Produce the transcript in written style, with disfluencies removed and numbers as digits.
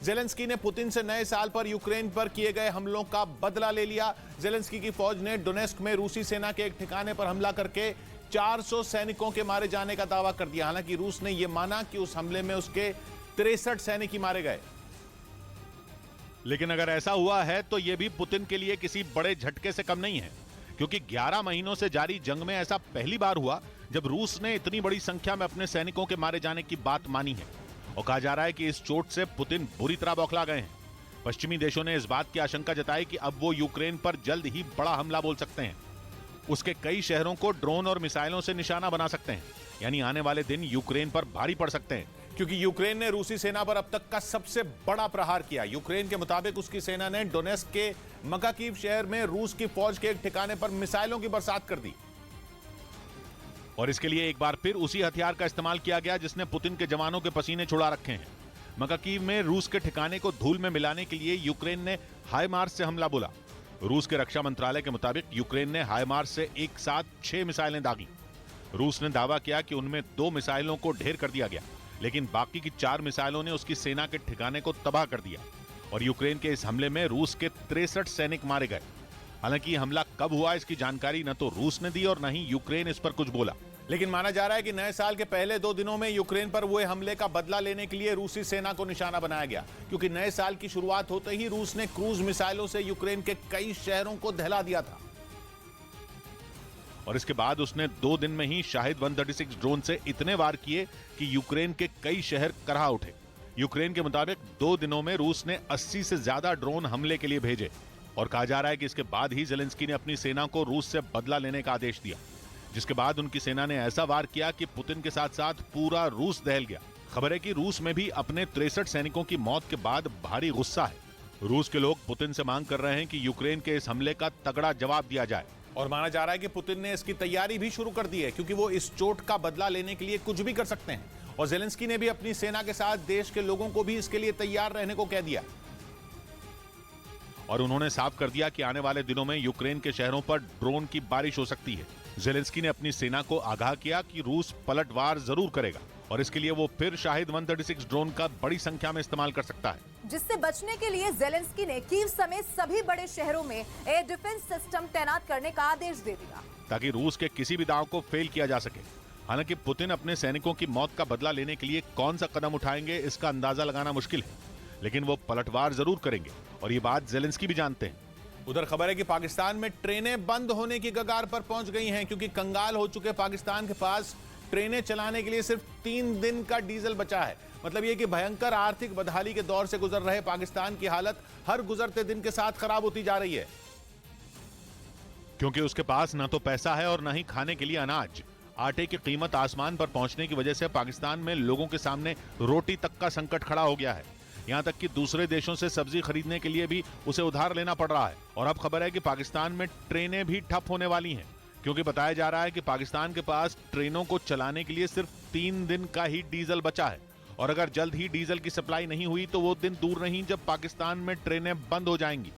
Zelensky ने Putin से नए साल पर यूक्रेन पर किए गए हमलों का बदला ले लिया। जेलेंस्की की फौज ने डोनेस्क में रूसी सेना के एक ठिकाने पर हमला करके 400 सैनिकों के मारे जाने का दावा कर दिया। हालांकि रूस ने यह माना कि उस हमले में उसके 63 सैनिक ही मारे गए। लेकिन अगर ऐसा हुआ है तो यह भी पुतिन के लिए किसी बड़े झटके से कम नहीं है, क्योंकि 11 महीनों से जारी जंग में ऐसा पहली बार हुआ जब रूस ने इतनी बड़ी संख्या में अपने सैनिकों के मारे जाने की बात मानी है। और कहा जा रहा है कि इस चोट से पुतिन बुरी तरह बौखला गए हैं। पश्चिमी देशों ने इस बात की आशंका जताई कि अब वो यूक्रेन पर जल्द ही बड़ा हमला बोल सकते हैं। उसके कई शहरों को ड्रोन और मिसाइलों से निशाना बना सकते हैं, यानी आने वाले दिन यूक्रेन पर भारी पड़ सकते हैं। क्योंकि यूक्रेन ने रूसी सेना पर अब तक का सबसे बड़ा प्रहार किया। यूक्रेन के मुताबिक उसकी सेना ने डोनेस्क के मकाकीव शहर में रूस की फौज के एक ठिकाने पर मिसाइलों की बरसात कर दी। और इसके लिए एक बार फिर उसी हथियार का इस्तेमाल किया गया जिसने पुतिन के जवानों के पसीने छुड़ा रखे हैं। मकाकीव में रूस के ठिकाने को धूल में मिलाने के लिए यूक्रेन ने हाइमार्स से हमला बोला। रूस के रक्षा मंत्रालय के मुताबिक यूक्रेन ने हाइमार्स से एक साथ 6 मिसाइलें दागी। रूस ने दावा किया कि उनमें 2 मिसाइलों को ढेर कर दिया गया, लेकिन बाकी की 4 मिसाइलों ने उसकी सेना के ठिकाने को तबाह कर दिया। और यूक्रेन के इस हमले में रूस के 63 सैनिक मारे गए। हालांकि हमला कब हुआ इसकी जानकारी न तो रूस ने दी और न ही यूक्रेन इस पर कुछ बोला। लेकिन माना जा रहा है कि नए साल के पहले 2 दिनों में यूक्रेन पर हुए हमले का बदला लेने के लिए रूसी सेना को निशाना बनाया गया, क्योंकि नए साल की शुरुआत होते ही रूस ने क्रूज मिसाइलों से यूक्रेन के कई शहरों को दहला दिया था। और इसके बाद उसने 2 दिन में ही शाहिद 136 ड्रोन से इतने वार किए कि यूक्रेन के कई शहर करहा उठे। यूक्रेन के मुताबिक 2 दिनों में रूस ने 80 से ज्यादा ड्रोन हमले के लिए भेजे। और कहा जा रहा है कि इसके बाद ही जेलेंस्की ने अपनी सेना को रूस से बदला लेने का आदेश दिया, जिसके बाद उनकी सेना ने ऐसा वार किया कि पुतिन के साथ साथ पूरा रूस दहल गया। खबर है कि रूस में भी अपने 63 सैनिकों की मौत के बाद भारी गुस्सा है। रूस के लोग पुतिन से मांग कर रहे हैं कि यूक्रेन के इस हमले का तगड़ा जवाब दिया जाए। और माना जा रहा है कि पुतिन ने इसकी तैयारी भी शुरू कर दी है, क्योंकि वो इस चोट का बदला लेने के लिए कुछ भी कर सकते हैं। और जेलेंस्की ने भी अपनी सेना के साथ देश के लोगों को भी इसके लिए तैयार रहने को कह दिया। और उन्होंने साफ कर दिया कि आने वाले दिनों में यूक्रेन के शहरों पर ड्रोन की बारिश हो सकती है। जेलेंस्की ने अपनी सेना को आगाह किया कि रूस पलटवार जरूर करेगा और इसके लिए वो फिर शाहिद 136 ड्रोन का बड़ी संख्या में इस्तेमाल कर सकता है। जिससे बचने के लिए जेलेंस्की ने कीव समेत सभी बड़े शहरों में एयर डिफेंस सिस्टम तैनात करने का आदेश दे दिया, ताकि रूस के किसी भी दांव को फेल किया जा सके। हालांकि पुतिन अपने सैनिकों की मौत का बदला लेने के लिए कौन सा कदम उठाएंगे इसका अंदाजा लगाना मुश्किल है, लेकिन वो पलटवार जरूर करेंगे और ये बात जेलेंस्की भी जानते हैं। उधर खबर है कि पाकिस्तान में ट्रेनें बंद होने की कगार पर पहुंच गई हैं, क्योंकि कंगाल हो चुके पाकिस्तान के पास ट्रेनें चलाने के लिए सिर्फ 3 दिन का डीजल बचा है। मतलब यह कि भयंकर आर्थिक बदहाली के दौर से गुजर रहे पाकिस्तान की हालत हर गुजरते दिन के साथ खराब होती जा रही है, क्योंकि उसके पास ना तो पैसा है और ना ही खाने के लिए अनाज। आटे की कीमत आसमान पर पहुंचने की वजह से पाकिस्तान में लोगों के सामने रोटी तक का संकट खड़ा हो गया है। यहां तक कि दूसरे देशों से सब्जी खरीदने के लिए भी उसे उधार लेना पड़ रहा है। और अब खबर है कि पाकिस्तान में ट्रेनें भी ठप होने वाली हैं, क्योंकि बताया जा रहा है कि पाकिस्तान के पास ट्रेनों को चलाने के लिए सिर्फ 3 दिन का ही डीजल बचा है। और अगर जल्द ही डीजल की सप्लाई नहीं हुई तो वो दिन दूर नहीं जब पाकिस्तान में ट्रेनें बंद हो जाएंगी।